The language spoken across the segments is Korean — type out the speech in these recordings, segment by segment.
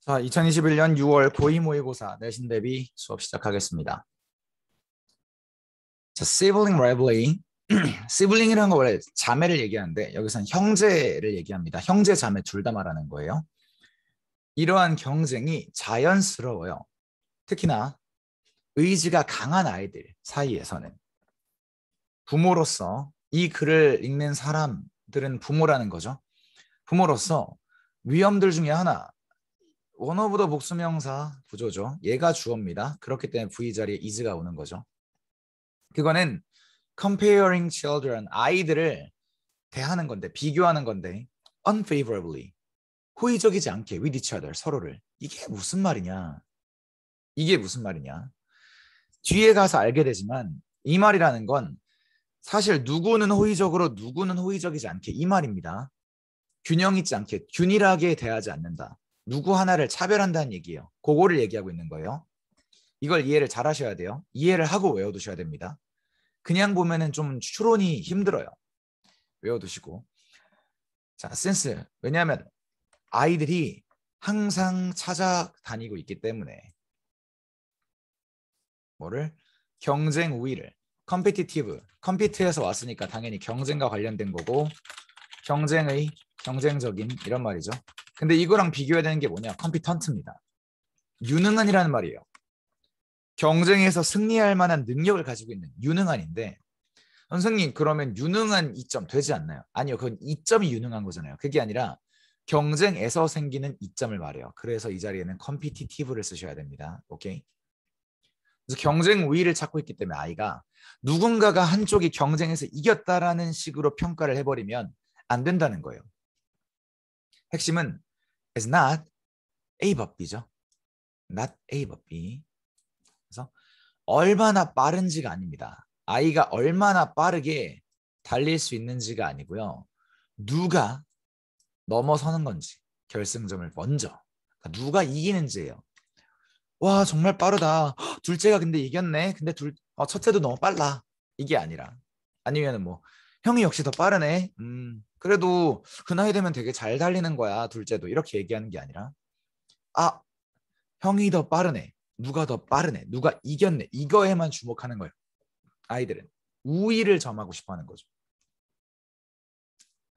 자, 2021년 6월 고2 모의고사 내신 대비 수업 시작하겠습니다. 자, sibling rivalry. sibling이라는 거 원래 자매를 얘기하는데 여기서는 형제를 얘기합니다. 형제, 자매 둘 다 말하는 거예요. 이러한 경쟁이 자연스러워요. 특히나 의지가 강한 아이들 사이에서는. 부모로서 이 글을 읽는 사람들은 부모라는 거죠. 부모로서 위험들 중에 하나, 원어보다 복수명사 구조죠. 얘가 주어입니다. 그렇기 때문에 V 자리에 is가 오는 거죠. 그거는 comparing children, 아이들을 대하는 건데, 비교하는 건데 unfavorably, 호의적이지 않게 with each other, 서로를. 이게 무슨 말이냐? 이게 무슨 말이냐? 뒤에 가서 알게 되지만 이 말이라는 건 사실 누구는 호의적으로 누구는 호의적이지 않게 이 말입니다. 균형 있지 않게, 균일하게 대하지 않는다. 누구 하나를 차별한다는 얘기예요. 그거를 얘기하고 있는 거예요. 이걸 이해를 잘 하셔야 돼요. 이해를 하고 외워두셔야 됩니다. 그냥 보면은 좀 추론이 힘들어요. 외워두시고. 자, 센스. 왜냐하면 아이들이 항상 찾아다니고 있기 때문에 뭐를? 경쟁 우위를. 컴피티티브. 컴피트에서 왔으니까 당연히 경쟁과 관련된 거고 경쟁의, 경쟁적인 이런 말이죠. 근데 이거랑 비교해야 되는 게 뭐냐? 컴피턴트입니다. 유능한이라는 말이에요. 경쟁에서 승리할 만한 능력을 가지고 있는 유능한인데 선생님 그러면 유능한 이점 되지 않나요? 아니요. 그건 이점이 유능한 거잖아요. 그게 아니라 경쟁에서 생기는 이점을 말해요. 그래서 이 자리에는 컴피티티브를 쓰셔야 됩니다. 오케이? 그래서 경쟁 우위를 찾고 있기 때문에 아이가 누군가가 한쪽이 경쟁에서 이겼다라는 식으로 평가를 해버리면 안 된다는 거예요. 핵심은 is not A but B죠. not A but B. 그래서 얼마나 빠른지가 아닙니다. 아이가 얼마나 빠르게 달릴 수 있는지가 아니고요. 누가 넘어서는 건지, 결승점을 먼저. 그러니까 누가 이기는지예요. 와, 정말 빠르다. 둘째가 근데 이겼네. 근데 첫째도 너무 빨라. 이게 아니라. 아니면 뭐 형이 역시 더 빠르네. 그래도 그 나이 되면 되게 잘 달리는 거야. 둘째도. 이렇게 얘기하는 게 아니라 아, 형이 더 빠르네. 누가 더 빠르네. 누가 이겼네. 이거에만 주목하는 거예요. 아이들은. 우위를 점하고 싶어 하는 거죠.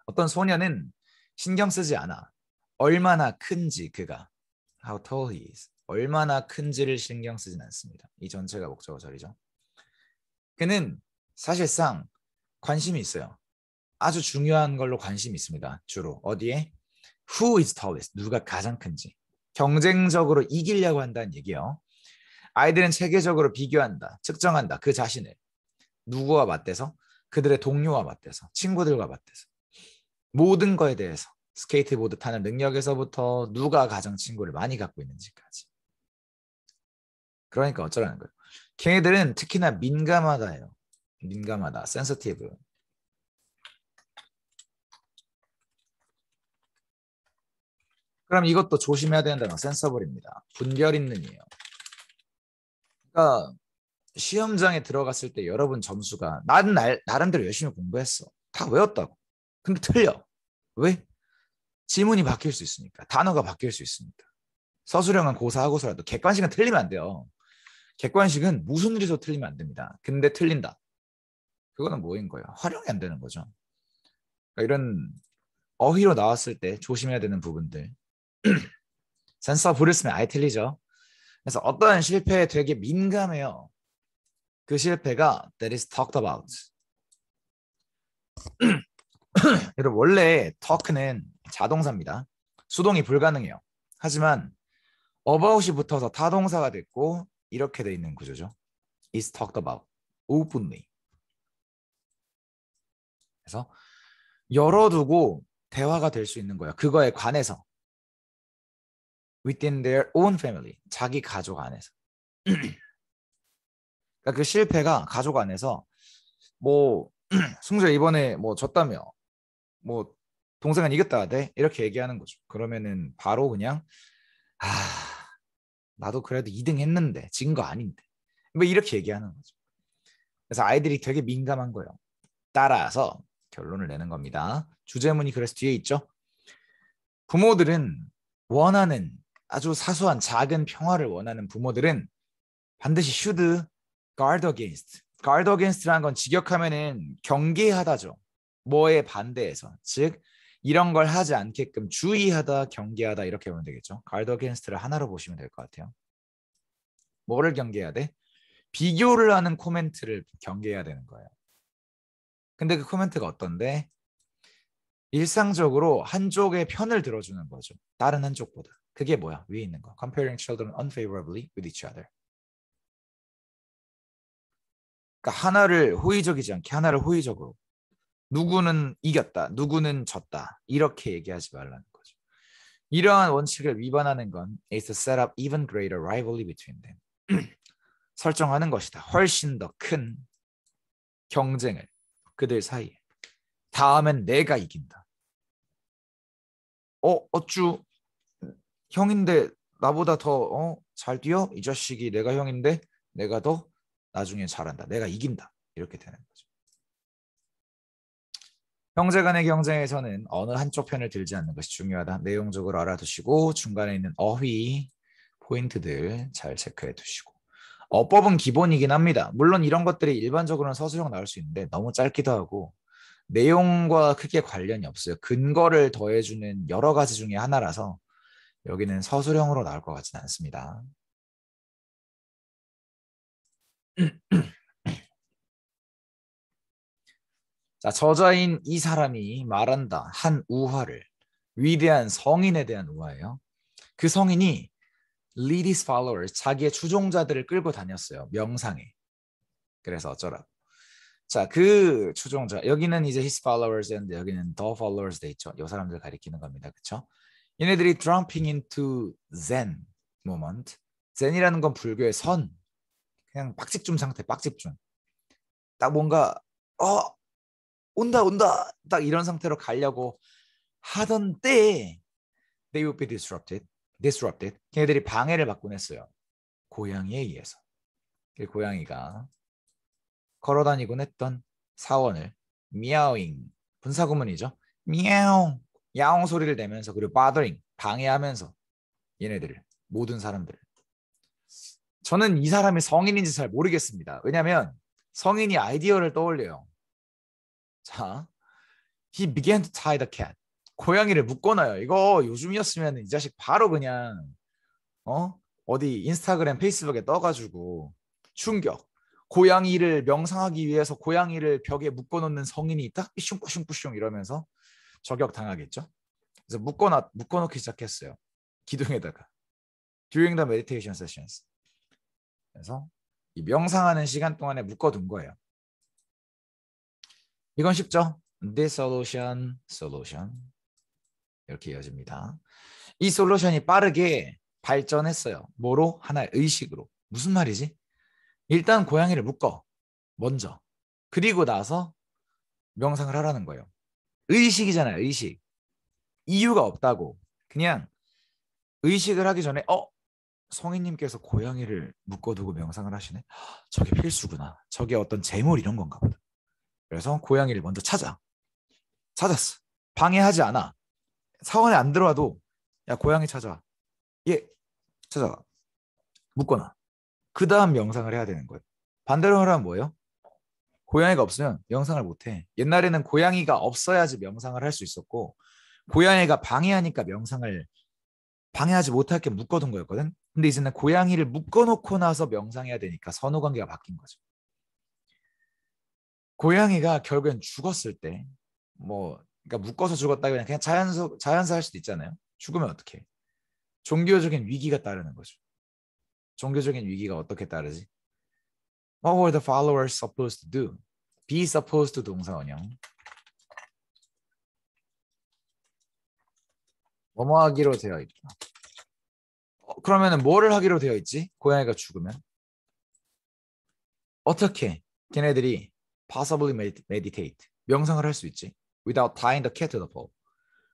어떤 소녀는 신경 쓰지 않아. 얼마나 큰지 그가. How tall he is. 얼마나 큰지를 신경 쓰진 않습니다. 이 전체가 목적어 절이죠. 그는 사실상 관심이 있어요. 아주 중요한 걸로 관심이 있습니다. 주로. 어디에? Who is tallest? 누가 가장 큰지. 경쟁적으로 이기려고 한다는 얘기예요. 아이들은 체계적으로 비교한다. 측정한다. 그 자신을. 누구와 맞대서? 그들의 동료와 맞대서. 친구들과 맞대서. 모든 거에 대해서. 스케이트보드 타는 능력에서부터 누가 가장 친구를 많이 갖고 있는지까지. 그러니까 어쩌라는 거예요. 걔네들은 특히나 민감하다예요. 민감하다. 센서티브. 그럼 이것도 조심해야 되는 단어 센서블입니다. 분별 있는이에요. 그러니까 시험장에 들어갔을 때 여러분 점수가 나는 나름대로 열심히 공부했어. 다 외웠다고. 근데 틀려. 왜? 지문이 바뀔 수 있으니까. 단어가 바뀔 수 있으니까. 서술형은 고사하고서라도 객관식은 틀리면 안 돼요. 객관식은 무슨 일에서 틀리면 안 됩니다. 근데 틀린다. 그거는 뭐인 거예요? 활용이 안 되는 거죠. 그러니까 이런 어휘로 나왔을 때 조심해야 되는 부분들. 센서 불을 쓰면 아예 틀리죠. 그래서 어떠한 실패에 되게 민감해요. 그 실패가 that is talked about. 여러분 원래 talk는 자동사입니다. 수동이 불가능해요. 하지만 about이 붙어서 타동사가 됐고 이렇게 돼 있는 구조죠. is talked about. openly. 그래서 열어두고 대화가 될 수 있는 거예요. 그거에 관해서. within their own family. 자기 가족 안에서. 그러니까 그 실패가 가족 안에서 뭐 승재 이번에 뭐 졌다며 뭐 동생은 이겼다 돼 이렇게 얘기하는 거죠. 그러면은 바로 그냥 아 나도 그래도 2등 했는데 진 거 아닌데 뭐 이렇게 얘기하는 거죠. 그래서 아이들이 되게 민감한 거예요. 따라서 결론을 내는 겁니다. 주제문이 그래서 뒤에 있죠. 부모들은 원하는 아주 사소한 작은 평화를 원하는 부모들은 반드시 should guard against. guard against라는 건 직역하면은 경계하다죠. 뭐에 반대해서. 즉 이런 걸 하지 않게끔 주의하다, 경계하다 이렇게 보면 되겠죠. guard against를 하나로 보시면 될 것 같아요. 뭐를 경계해야 돼? 비교를 하는 코멘트를 경계해야 되는 거예요. 근데 그 코멘트가 어떤데? 일상적으로 한쪽의 편을 들어주는 거죠. 다른 한쪽보다. 그게 뭐야? 위에 있는 거. Comparing children unfavorably with each other. 그러니까 하나를 호의적이지 않게 하나를 호의적으로. 누구는 이겼다. 누구는 졌다. 이렇게 얘기하지 말라는 거죠. 이러한 원칙을 위반하는 건 is to set up even greater rivalry between them. 설정하는 것이다. 훨씬 더 큰 경쟁을 그들 사이에. 다음엔 내가 이긴다. 어쭈 형인데 나보다 더 잘 뛰어? 이 자식이 내가 형인데 내가 더 나중에 잘한다. 내가 이긴다. 이렇게 되는 거죠. 형제 간의 경쟁에서는 어느 한쪽 편을 들지 않는 것이 중요하다. 내용적으로 알아두시고 중간에 있는 어휘 포인트들 잘 체크해 두시고 어법은 기본이긴 합니다. 물론 이런 것들이 일반적으로는 서술형 나올 수 있는데 너무 짧기도 하고 내용과 크게 관련이 없어요. 근거를 더해주는 여러 가지 중에 하나라서 여기는 서술형으로 나올 것 같지는 않습니다. 자, 저자인 이 사람이 말한다. 한 우화를. 위대한 성인에 대한 우화예요. 그 성인이 lead his followers, 자기의 추종자들을 끌고 다녔어요. 명상에. 그래서 어쩌라고. 자, 그 추종자. 여기는 이제 his followers인데 여기는 the followers 돼 있죠. 이 사람들 가리키는 겁니다. 그렇죠? 얘네들이 dropping into Zen moment. Zen이라는 건 불교의 선. 그냥 빡집중 상태, 빡집중. 딱 뭔가 온다 딱 이런 상태로 가려고 하던 때에 they would be disrupted. 걔네들이 방해를 받곤 했어요. 고양이에 의해서. 그 고양이가 걸어다니곤 했던 사원을 미아오잉 분사구문이죠. 미야옹 야옹 소리를 내면서 그리고 bothering 방해하면서 얘네들을 모든 사람들을. 저는 이 사람이 성인인지 잘 모르겠습니다. 왜냐하면 성인이 아이디어를 떠올려요. 자, he began to tie the cat. 고양이를 묶어놔요. 이거 요즘이었으면 이 자식 바로 그냥 어디 인스타그램, 페이스북에 떠가지고 충격. 고양이를 명상하기 위해서 고양이를 벽에 묶어놓는 성인이 딱 삐슝뿌슝뿌슝 이러면서 저격 당하겠죠. 그래서 묶어놓기 시작했어요. 기둥에다가. During the meditation sessions. 그래서 이 명상하는 시간 동안에 묶어둔 거예요. 이건 쉽죠? Dissolution, solution. 이렇게 이어집니다. 이 솔루션이 빠르게 발전했어요. 뭐로? 하나의 의식으로. 무슨 말이지? 일단 고양이를 묶어. 먼저. 그리고 나서 명상을 하라는 거예요. 의식이잖아요. 의식. 이유가 없다고. 그냥 의식을 하기 전에 성인님께서 고양이를 묶어두고 명상을 하시네. 저게 필수구나. 저게 어떤 재물 이런 건가 보다. 그래서 고양이를 먼저 찾았어. 방해하지 않아. 사원에 안 들어와도 야 고양이 찾아와. 예, 찾아와. 묶어놔. 그 다음 명상을 해야 되는 거예요. 반대로 하면 뭐예요? 고양이가 없으면 명상을 못해. 옛날에는 고양이가 없어야지 명상을 할 수 있었고 고양이가 방해하니까 명상을 방해하지 못하게 묶어둔 거였거든. 근데 이제는 고양이를 묶어놓고 나서 명상해야 되니까 선후관계가 바뀐 거죠. 고양이가 결국엔 죽었을 때 그러니까 묶어서 죽었다 그냥 자연사 할 수도 있잖아요. 죽으면 어떡해? 종교적인 위기가 따르는 거죠. 종교적인 위기가 어떻게 따르지? What were the followers supposed to do? Be supposed to 동사 원형. 뭐뭐 하기로 되어 있다. 그러면 뭐를 하기로 되어 있지? 고양이가 죽으면 어떻게 걔네들이 possibly meditate 명상을 할 수 있지? Without tying the cat to the pole.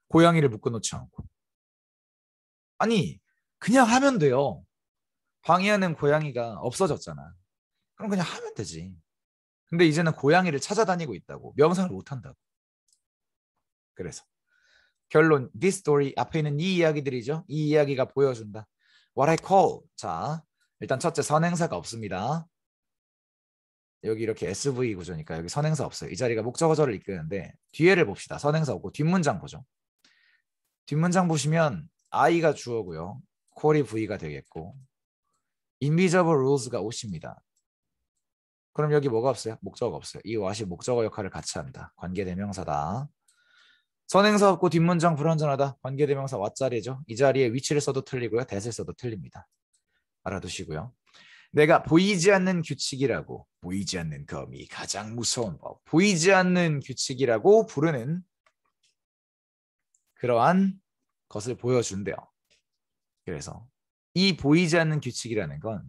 고양이를 묶어놓지 않고. 아니 그냥 하면 돼요. 방해하는 고양이가 없어졌잖아. 그럼 그냥 하면 되지. 근데 이제는 고양이를 찾아다니고 있다고. 명상을 못한다고. 그래서 결론, this story 앞에 있는 이 이야기들이죠. 이 이야기가 보여준다. what I call. 자, 일단 첫째 선행사가 없습니다. 여기 이렇게 SV 구조니까 여기 선행사 없어요. 이 자리가 목적어절을 이끄는데 뒤에를 봅시다. 선행사 없고 뒷문장 보죠. 뒷문장 보시면 I가 주어고요. call이 V가 되겠고 invisible rules가 옷입니다. 그럼 여기 뭐가 없어요? 목적어가 없어요. 이 what이 목적어 역할을 같이 한다. 관계대명사다. 선행사 없고 뒷문장 불완전하다. 관계대명사 what 자리죠. 이 자리에 위치를 써도 틀리고요. that을 써도 틀립니다. 알아두시고요. 내가 보이지 않는 규칙이라고, 보이지 않는 검이 가장 무서운 법, 보이지 않는 규칙이라고 부르는 그러한 것을 보여준대요. 그래서 이 보이지 않는 규칙이라는 건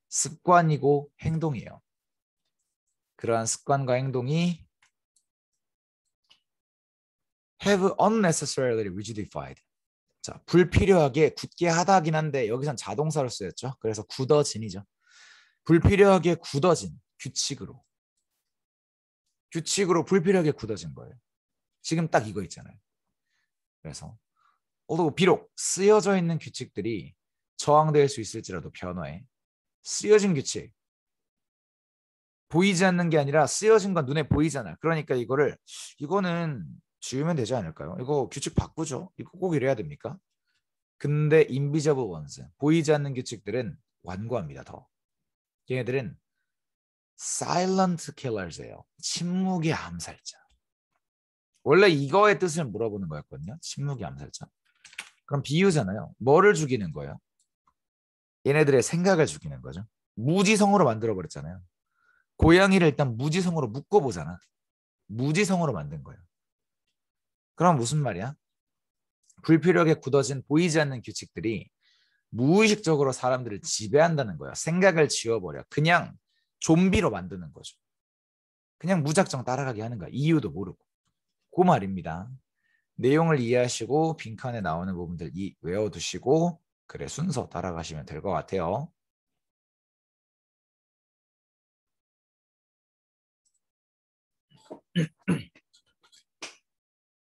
습관이고 행동이에요. 그러한 습관과 행동이 have unnecessarily rigidified. 자, 불필요하게 굳게 하다긴 한데 여기선 자동사로 쓰였죠. 그래서 굳어진이죠. 불필요하게 굳어진 규칙으로 불필요하게 굳어진 거예요. 지금 딱 이거 있잖아요. 그래서 비록 쓰여져 있는 규칙들이 저항될 수 있을지라도 변화에 쓰여진 규칙 보이지 않는 게 아니라 쓰여진 건 눈에 보이잖아. 그러니까 이거는 지우면 되지 않을까요? 이거 규칙 바꾸죠. 이거 꼭 이래야 됩니까? 근데 invisible ones 보이지 않는 규칙들은 완고합니다. 더 얘네들은 silent killers예요. 침묵의 암살자. 원래 이거의 뜻을 물어보는 거였거든요. 침묵의 암살자. 그럼 비유잖아요. 뭐를 죽이는 거예요? 얘네들의 생각을 죽이는 거죠. 무지성으로 만들어버렸잖아요. 고양이를 일단 무지성으로 묶어보잖아. 무지성으로 만든 거예요. 그럼 무슨 말이야? 불필요하게 굳어진 보이지 않는 규칙들이 무의식적으로 사람들을 지배한다는 거야. 생각을 지워버려. 그냥 좀비로 만드는 거죠. 그냥 무작정 따라가게 하는 거야. 이유도 모르고. 그 말입니다. 내용을 이해하시고 빈칸에 나오는 부분들 외워두시고 그래 순서 따라가시면 될 것 같아요.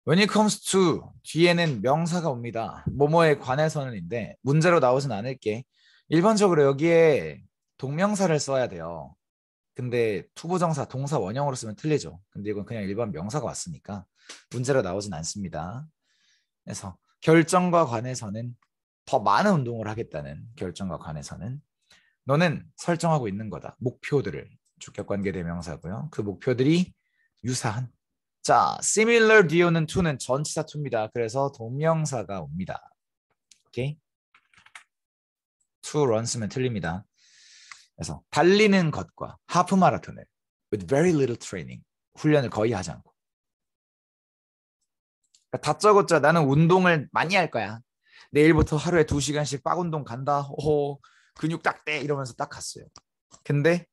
When it comes to 뒤에는 명사가 옵니다. 뭐뭐에 관해서는인데 문제로 나오진 않을게. 일반적으로 여기에 동명사를 써야 돼요. 근데 투부정사, 동사 원형으로 쓰면 틀리죠. 근데 이건 그냥 일반 명사가 왔으니까 문제로 나오진 않습니다. 그래서 결정과 관해서는 더 많은 운동을 하겠다는 결정과 관해서는 너는 설정하고 있는 거다. 목표들을 주격관계 대명사고요. 그 목표들이 유사한. 자, similar 뒤오는 to는 전치사 to입니다. 그래서 동명사가 옵니다. 오케이? to run 쓰면 틀립니다. 그래서 달리는 것과 하프 마라톤을 with very little training 훈련을 거의 하지 않고 그러니까 다짜고짜 나는 운동을 많이 할 거야. 내일부터 하루에 2시간씩 빡 운동 간다. 오, 근육 딱 떼 이러면서 딱 갔어요. 근데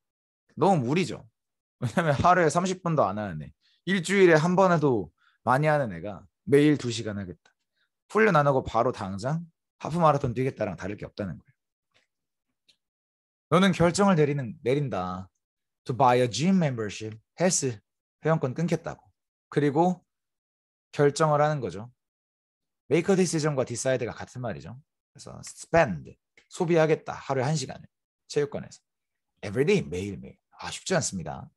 너무 무리죠. 왜냐면 하루에 30분도 안 하는 애 일주일에 한 번 해도 많이 하는 애가 매일 2시간 하겠다. 훈련 안 하고 바로 당장 하프 마라톤 뛰겠다랑 다를 게 없다는 거예요. 너는 결정을 내린다. To buy a gym membership. 헬스 회원권 끊겠다고. 그리고 결정을 하는 거죠. Make a decision과 decide가 같은 말이죠. 그래서 spend 소비하겠다. 하루에 1시간을 체육관에서. Everyday 매일매일. 쉽지 않습니다.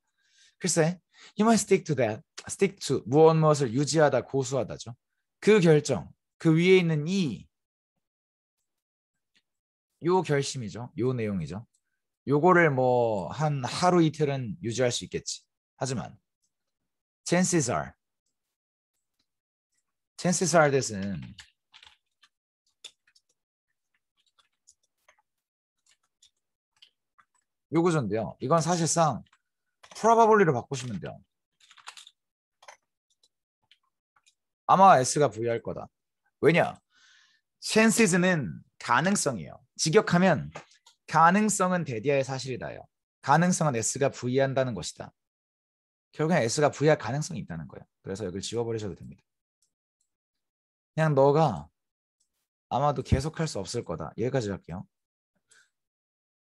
글쎄, you must stick to that. stick to 무엇을 유지하다, 고수하다죠. 그 결정, 그 위에 있는 요 결심이죠. 요 내용이죠. 요거를 뭐 한 하루 이틀은 유지할 수 있겠지. 하지만 chances are that은 요 구조인데요. 이건 사실상 probably로 바꾸시면 돼요. 아마 S가 부여할 거다. 왜냐? chances는 가능성이에요. 직역하면 가능성은 대디아의 사실이다요. 가능성은 S가 부여한다는 것이다. 결국엔 S가 부여할 가능성이 있다는 거예요. 그래서 여기를 지워버리셔도 됩니다. 그냥 너가 아마도 계속할 수 없을 거다. 여기까지 할게요.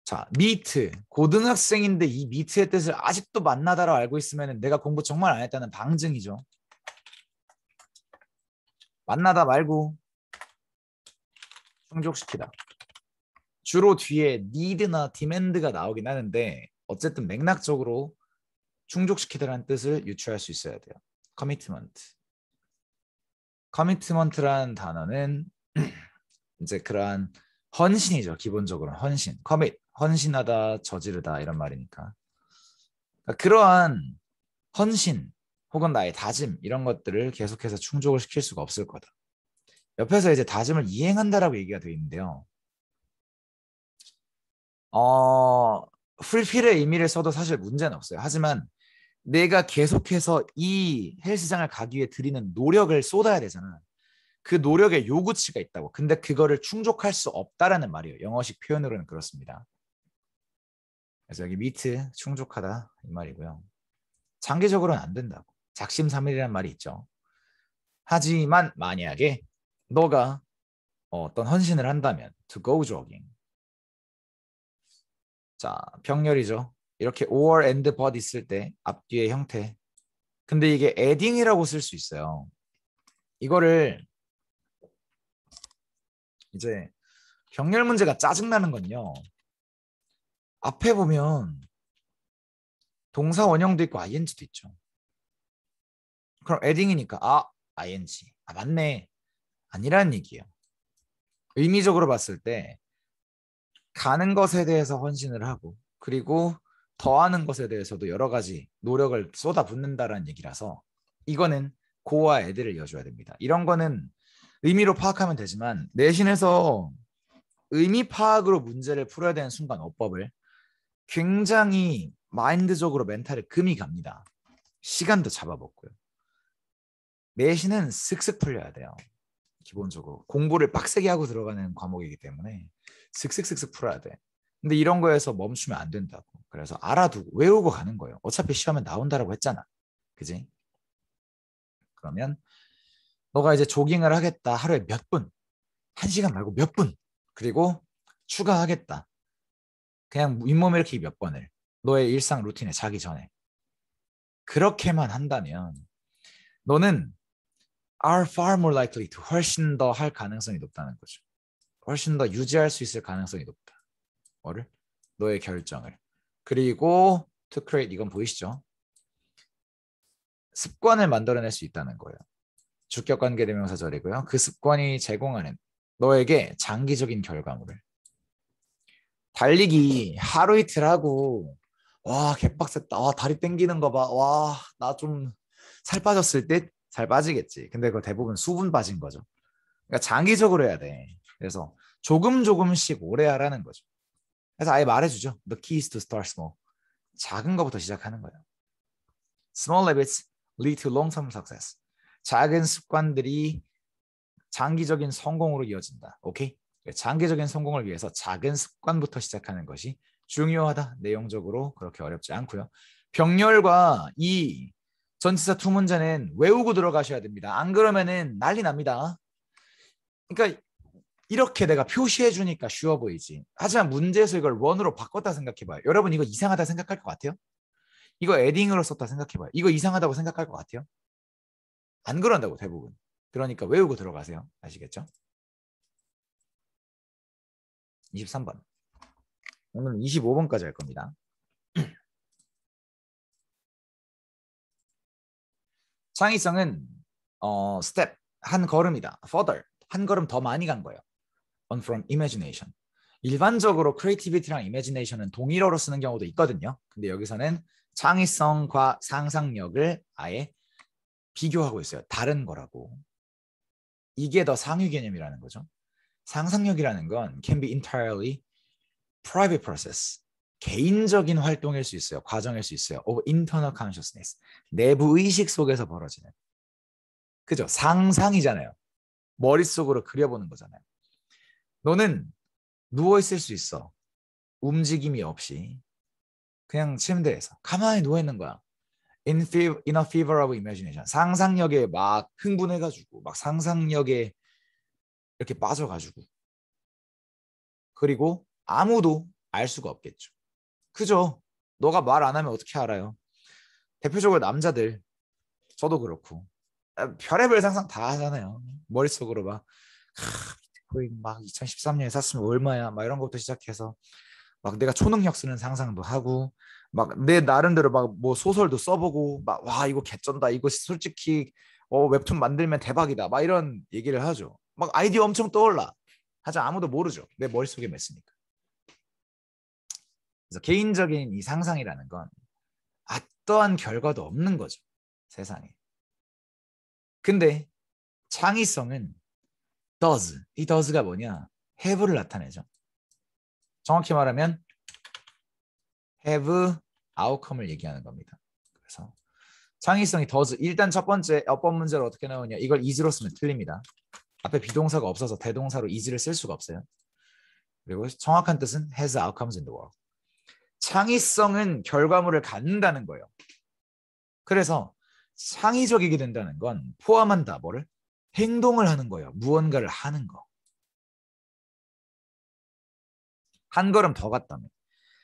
자, meet. 고등학생인데 이 meet의 뜻을 아직도 만나다라고 알고 있으면 내가 공부 정말 안 했다는 방증이죠. 만나다 말고 충족시키다. 주로 뒤에 need나 demand가 나오긴 하는데 어쨌든 맥락적으로 충족시키다라는 뜻을 유추할 수 있어야 돼요. commitment. commitment라는 단어는 이제 그러한 헌신이죠. 기본적으로 헌신. commit. 헌신하다, 저지르다 이런 말이니까. 그러니까 그러한 헌신 혹은 나의 다짐 이런 것들을 계속해서 충족을 시킬 수가 없을 거다. 옆에서 이제 다짐을 이행한다라고 얘기가 되어 있는데요. fulfill의 의미를 써도 사실 문제는 없어요. 하지만 내가 계속해서 이 헬스장을 가기 위해 들이는 노력을 쏟아야 되잖아. 그 노력에 요구치가 있다고. 근데 그거를 충족할 수 없다라는 말이에요. 영어식 표현으로는 그렇습니다. 그래서 여기 meet 충족하다 이 말이고요. 장기적으로는 안 된다고. 작심삼일이라는 말이 있죠. 하지만 만약에 너가 어떤 헌신을 한다면 to go jogging. 자, 병렬이죠. 이렇게 or and but 있을 때 앞뒤의 형태. 근데 이게 adding이라고 쓸 수 있어요. 이거를 이제 병렬 문제가 짜증나는 건요. 앞에 보면 동사 원형도 있고 ing도 있죠. 그럼 adding이니까 ing. 맞네. 아니라는 얘기예요. 의미적으로 봤을 때 가는 것에 대해서 헌신을 하고 그리고 더하는 것에 대해서도 여러 가지 노력을 쏟아붓는다라는 얘기라서 이거는 고와 애들을 이어줘야 됩니다. 이런 거는 의미로 파악하면 되지만 내신에서 의미 파악으로 문제를 풀어야 되는 순간 어법을 굉장히 마인드적으로 멘탈에 금이 갑니다. 시간도 잡아먹고요. 내신은 슥슥 풀려야 돼요. 기본적으로 공부를 빡세게 하고 들어가는 과목이기 때문에 슥슥슥슥 풀어야 돼. 근데 이런 거에서 멈추면 안 된다고. 그래서 알아두고 외우고 가는 거예요. 어차피 시험에 나온다라고 했잖아. 그지? 그러면 너가 이제 조깅을 하겠다. 하루에 몇 분. 1시간 말고 몇 분. 그리고 추가하겠다. 그냥 윗몸 일으키기 몇 번을. 너의 일상 루틴에 자기 전에. 그렇게만 한다면 너는 are far more likely to 훨씬 더 할 가능성이 높다는 거죠. 훨씬 더 유지할 수 있을 가능성이 높다. 뭐를? 너의 결정을. 그리고 to create 이건 보이시죠? 습관을 만들어낼 수 있다는 거예요. 주격관계대명사절이고요. 그 습관이 제공하는 너에게 장기적인 결과물을. 달리기 하루 이틀 하고 와 개빡셌다. 다리 땡기는 거 봐. 와 나 좀 살 빠졌을 때 살 빠지겠지. 근데 그거 대부분 수분 빠진 거죠. 그러니까 장기적으로 해야 돼. 그래서 조금 조금씩 오래 하라는 거죠. 그래서 아예 말해주죠. The key is to start small. 작은 거부터 시작하는 거예요. Small habits lead to long-term success. 작은 습관들이 장기적인 성공으로 이어진다. 오케이? 장기적인 성공을 위해서 작은 습관부터 시작하는 것이 중요하다. 내용적으로 그렇게 어렵지 않고요. 병렬과 이 전치사 투 문제는 외우고 들어가셔야 됩니다. 안 그러면은 난리 납니다. 그러니까 이렇게 내가 표시해 주니까 쉬워 보이지. 하지만 문제에서 이걸 원으로 바꿨다 생각해봐요. 여러분 이거 이상하다 생각할 것 같아요? 이거 에딩으로 썼다 생각해봐요. 이거 이상하다고 생각할 것 같아요? 안 그런다고 대부분. 그러니까 외우고 들어가세요. 아시겠죠? 23번. 오늘은 25번까지 할 겁니다. 창의성은 스텝 한 걸음이다. further 한 걸음 더 많이 간 거예요. on from imagination. 일반적으로 creativity랑 imagination은 동일어로 쓰는 경우도 있거든요. 근데 여기서는 창의성과 상상력을 아예 비교하고 있어요. 다른 거라고. 이게 더 상위 개념이라는 거죠. 상상력이라는 건 can be entirely private process. 개인적인 활동일 수 있어요. 과정일 수 있어요. of internal consciousness. 내부 의식 속에서 벌어지는. 그죠? 상상이잖아요. 머릿속으로 그려보는 거잖아요. 너는 누워있을 수 있어. 움직임이 없이. 그냥 침대에서 가만히 누워있는 거야. in a fever of imagination. 상상력에 막 흥분해가지고 막 상상력에 이렇게 빠져가지고 그리고 아무도 알 수가 없겠죠. 그죠? 너가 말 안 하면 어떻게 알아요? 대표적으로 남자들 저도 그렇고 별의별 상상 다 하잖아요. 머릿속으로 막 비트코인 막 2013년에 샀으면 얼마야 막 이런 것부터 시작해서 막 내가 초능력 쓰는 상상도 하고 막 내 나름대로 막 뭐 소설도 써보고 막 와 이거 개쩐다 이거 솔직히 웹툰 만들면 대박이다 막 이런 얘기를 하죠. 막 아이디어 엄청 떠올라. 하지만 아무도 모르죠. 내 머릿속에 맺으니까. 그래서 개인적인 이 상상이라는 건 어떠한 결과도 없는 거죠. 세상에. 근데 창의성은 does. 이 does가 뭐냐? have를 나타내죠. 정확히 말하면 have outcome을 얘기하는 겁니다. 그래서 창의성이 does. 일단 첫 번째 어법 문제를 어떻게 나오냐? 이걸 is로 쓰면 틀립니다. 앞에 비동사가 없어서 대동사로 is를 쓸 수가 없어요. 그리고 정확한 뜻은 has outcomes in the world. 창의성은 결과물을 갖는다는 거예요. 그래서 창의적이게 된다는 건 포함한다. 뭐를? 행동을 하는 거예요. 무언가를 하는 거. 한 걸음 더 갔다면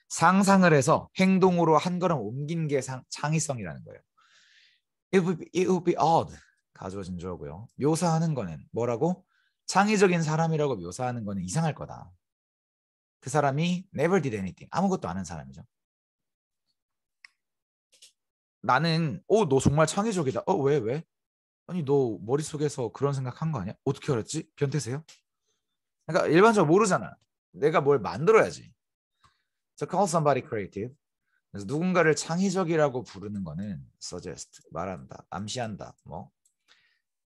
상상을 해서 행동으로 한 걸음 옮긴 게 창의성이라는 거예요. It would be odd. 가져진 주어고요. 묘사하는 거는 뭐라고? 창의적인 사람이라고 묘사하는 거는 이상할 거다. 그 사람이 never did anything. 아무것도 안 한 사람이죠. 나는 너 정말 창의적이다. 왜? 아니 너 머릿속에서 그런 생각한 거 아니야? 어떻게 알았지? 변태세요? 그러니까 일반적으로 모르잖아. 내가 뭘 만들어야지. So call somebody creative. 그래서 누군가를 창의적이라고 부르는 거는 suggest, 말한다, 암시한다. 뭐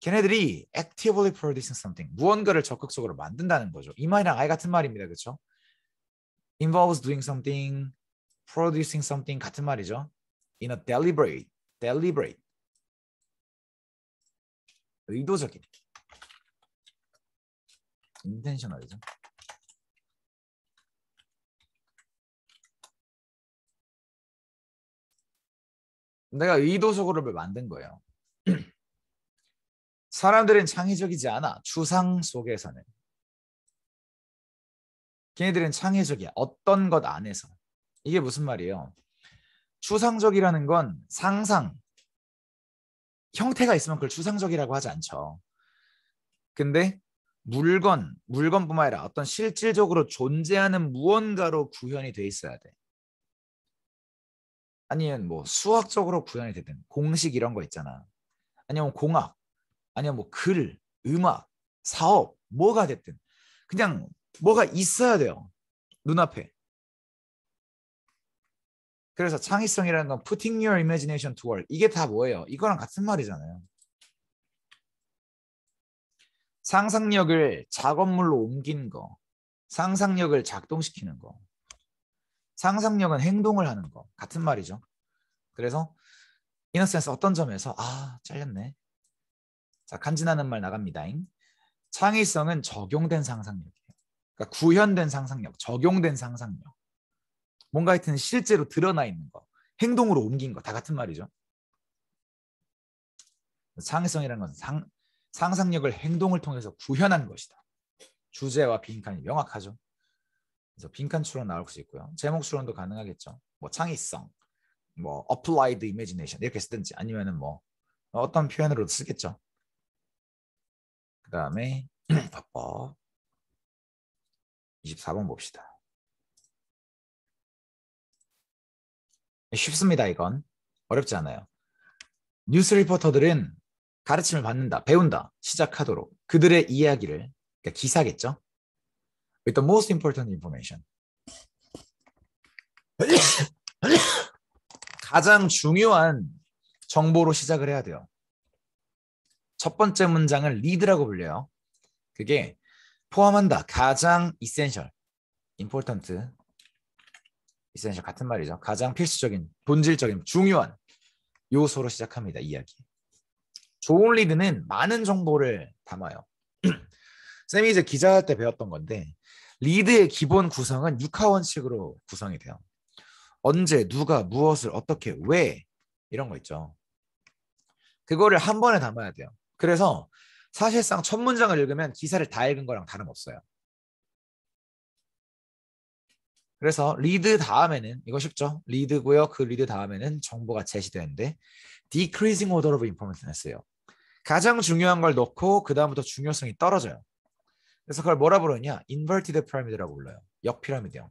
걔네들이 actively producing something, 무언가를 적극적으로 만든다는 거죠. 이 말이랑 아예 같은 말입니다. 그렇죠? involves doing something, producing something 같은 말이죠. in a deliberate 의도적인 intentional이죠. 내가 의도적으로 만든 거예요. 사람들은 창의적이지 않아. 추상 속에서는. 걔네들은 창의적이야. 어떤 것 안에서. 이게 무슨 말이에요? 추상적이라는 건 상상, 형태가 있으면 그걸 추상적이라고 하지 않죠. 근데 물건뿐만 아니라 어떤 실질적으로 존재하는 무언가로 구현이 돼 있어야 돼. 아니면 뭐 수학적으로 구현이 되든 공식 이런 거 있잖아. 아니면 공학, 아니면 뭐 글, 음악, 사업, 뭐가 됐든 그냥 뭐가 있어야 돼요. 눈앞에. 그래서 창의성이라는 건 putting your imagination to work. 이게 다 뭐예요? 이거랑 같은 말이잖아요. 상상력을 작업물로 옮기는 거. 상상력을 작동시키는 거. 상상력은 행동을 하는 거. 같은 말이죠. 그래서 in a sense 어떤 점에서 잘렸네. 자, 간지나는 말 나갑니다. 창의성은 적용된 상상력이에요. 그러니까 구현된 상상력, 적용된 상상력. 뭔가 하여튼 실제로 드러나 있는 거. 행동으로 옮긴 거. 다 같은 말이죠. 창의성이라는 것은 상상력을 행동을 통해서 구현한 것이다. 주제와 빈칸이 명확하죠. 그래서 빈칸 추론 나올 수 있고요. 제목 추론도 가능하겠죠. 뭐 창의성, 뭐 applied imagination 이렇게 쓰든지 아니면은 뭐 어떤 표현으로 쓰겠죠. 그 다음에 답법 24번 봅시다. 쉽습니다. 이건 어렵지 않아요. 뉴스 리포터들은 가르침을 받는다, 배운다, 시작하도록 그들의 이야기를, 그러니까 기사겠죠. With the most important information. 가장 중요한 정보로 시작을 해야 돼요. 첫 번째 문장을 lead라고 불려요. 그게 포함한다. 가장 essential, important, essential 같은 말이죠. 가장 필수적인, 본질적인, 중요한 요소로 시작합니다. 이야기. 좋은 리드는 많은 정보를 담아요. 쌤이 이제 기자할 때 배웠던 건데 리드의 기본 구성은 육하원칙으로 구성이 돼요. 언제, 누가, 무엇을, 어떻게, 왜 이런 거 있죠. 그거를 한 번에 담아야 돼요. 그래서 사실상 첫 문장을 읽으면 기사를 다 읽은 거랑 다름없어요. 그래서 리드 다음에는 이거 쉽죠? 리드고요. 그 리드 다음에는 정보가 제시되는데 decreasing order of information 했어요. 가장 중요한 걸 넣고 그 다음부터 중요성이 떨어져요. 그래서 그걸 뭐라 부르냐? 인버티드 피라미드라고 불러요. 역피라미드형.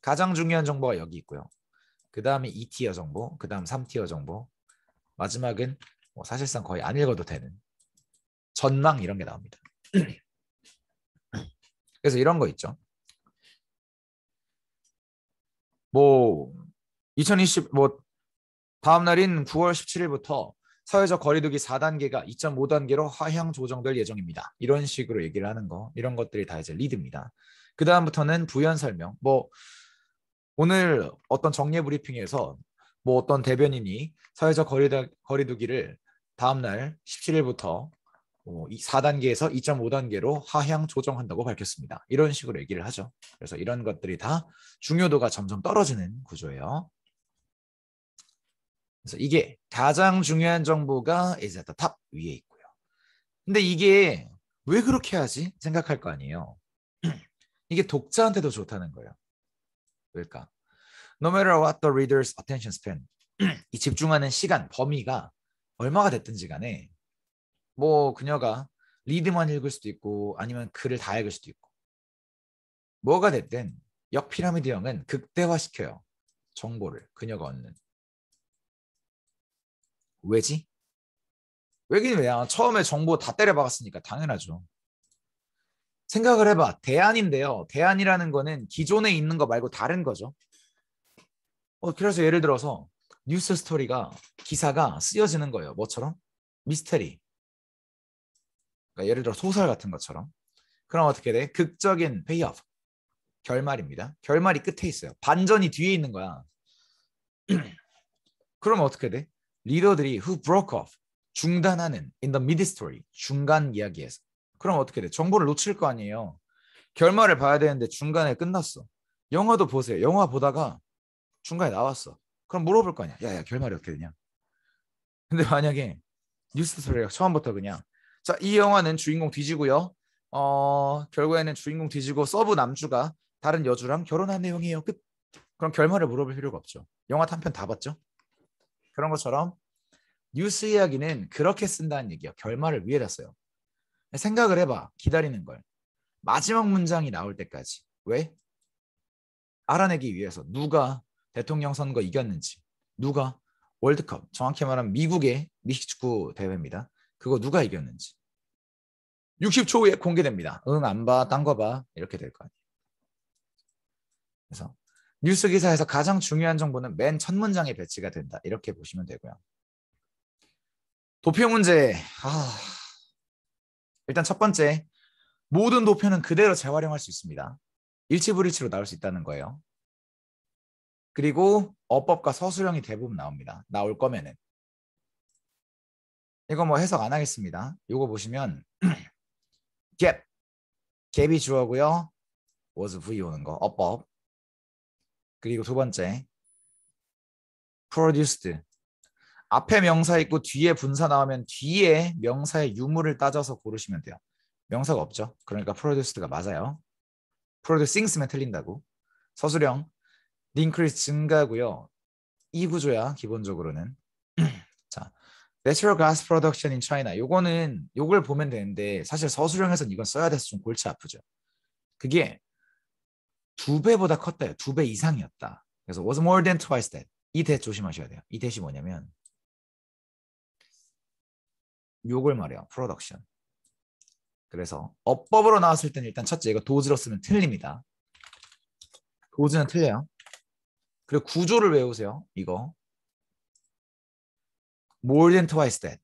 가장 중요한 정보가 여기 있고요. 그 다음에 2티어 정보, 그 다음 3티어 정보, 마지막은 뭐 사실상 거의 안 읽어도 되는 전망 이런 게 나옵니다. 그래서 이런 거 있죠. 뭐 2020 뭐 다음 날인 9월 17일부터 사회적 거리두기 4단계가 2.5단계로 하향 조정될 예정입니다. 이런 식으로 얘기를 하는 거, 이런 것들이 다 이제 리드입니다. 그 다음부터는 부연 설명. 뭐 오늘 어떤 정례 브리핑에서 뭐 어떤 대변인이 사회적 거리두기를 다음 날 17일부터 4단계에서 2.5단계로 하향 조정한다고 밝혔습니다. 이런 식으로 얘기를 하죠. 그래서 이런 것들이 다 중요도가 점점 떨어지는 구조예요. 그래서 이게 가장 중요한 정보가 이제 at the top 위에 있고요. 근데 이게 왜 그렇게 하지? 생각할 거 아니에요. 이게 독자한테도 좋다는 거예요. 왜일까? No matter what the reader's attention span, 이 집중하는 시간, 범위가 얼마가 됐든지 간에 뭐 그녀가 리드만 읽을 수도 있고 아니면 글을 다 읽을 수도 있고 뭐가 됐든 역피라미드형은 극대화시켜요. 정보를 그녀가 얻는. 왜지? 왜긴 왜야. 처음에 정보 다 때려박았으니까 당연하죠. 생각을 해봐. 대안인데요. 대안이라는 거는 기존에 있는 거 말고 다른 거죠. 그래서 예를 들어서 뉴스 스토리가 기사가 쓰여지는 거예요. 뭐처럼? 미스테리. 그러니까 예를 들어 소설 같은 것처럼. 그럼 어떻게 돼? 극적인 페이오프. 결말입니다. 결말이 끝에 있어요. 반전이 뒤에 있는 거야. 그럼 어떻게 돼? 리더들이 who broke off. 중단하는 in the mid story. 중간 이야기에서. 그럼 어떻게 돼? 정보를 놓칠 거 아니에요. 결말을 봐야 되는데 중간에 끝났어. 영화도 보세요. 영화 보다가 중간에 나왔어. 그럼 물어볼 거 아니야. 야, 결말이 어떻게 되냐? 근데 만약에 뉴스 스토리가 처음부터 그냥 자, 이 영화는 주인공 뒤지고요. 결국에는 주인공 뒤지고 서브 남주가 다른 여주랑 결혼한 내용이에요. 끝. 그럼 결말을 물어볼 필요가 없죠. 영화 단편 다 봤죠? 그런 것처럼 뉴스 이야기는 그렇게 쓴다는 얘기야. 결말을 위에다 써요. 생각을 해봐. 기다리는 걸. 마지막 문장이 나올 때까지. 왜? 알아내기 위해서 누가 대통령 선거 이겼는지, 누가 월드컵, 정확히 말하면 미국의 미식축구 대회입니다. 그거 누가 이겼는지 60초 후에 공개됩니다. 응, 안 봐, 딴 거 봐. 이렇게 될 거 아니에요. 그래서 뉴스 기사에서 가장 중요한 정보는 맨 첫 문장에 배치가 된다. 이렇게 보시면 되고요. 도표 문제. 일단 첫 번째, 모든 도표는 그대로 재활용할 수 있습니다. 일치불일치로 나올 수 있다는 거예요. 그리고 어법과 서술형이 대부분 나옵니다. 나올 거면은. 이거 뭐 해석 안 하겠습니다. 이거 보시면 gap, 갭이 주어고요. was V 오는 거, 어법. 그리고 두 번째, produced. 앞에 명사 있고 뒤에 분사 나오면 뒤에 명사의 유무를 따져서 고르시면 돼요. 명사가 없죠. 그러니까 produced가 맞아요. producing 쓰면 틀린다고. 서술형, increase 증가고요. 이 구조야 기본적으로는. 자, Natural gas production in China. 요걸 보면 되는데 사실 서술형에서는 이건 써야 돼서 좀 골치 아프죠. 그게 2배보다 컸대요. 2배 이상이었다. 그래서 was more than twice that. 이 대 조심하셔야 돼요. 이 대시 뭐냐면 요걸 말해요. production. 그래서 어법으로 나왔을 때는 일단 첫째 이거 도즈로 쓰면 틀립니다. 도즈는 틀려요. 그리고 구조를 외우세요. 이거 more than twice that.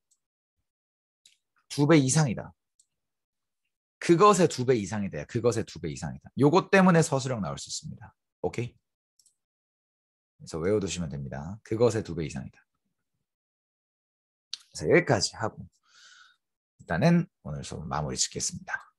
2배 이상이다. 그것의 2배 이상이 돼요. 그것의 2배 이상이다. 요것 때문에 서술형 나올 수 있습니다. 오케이? 그래서 외워두시면 됩니다. 그것의 2배 이상이다. 그래서 여기까지 하고 일단은 오늘 수업 마무리 짓겠습니다.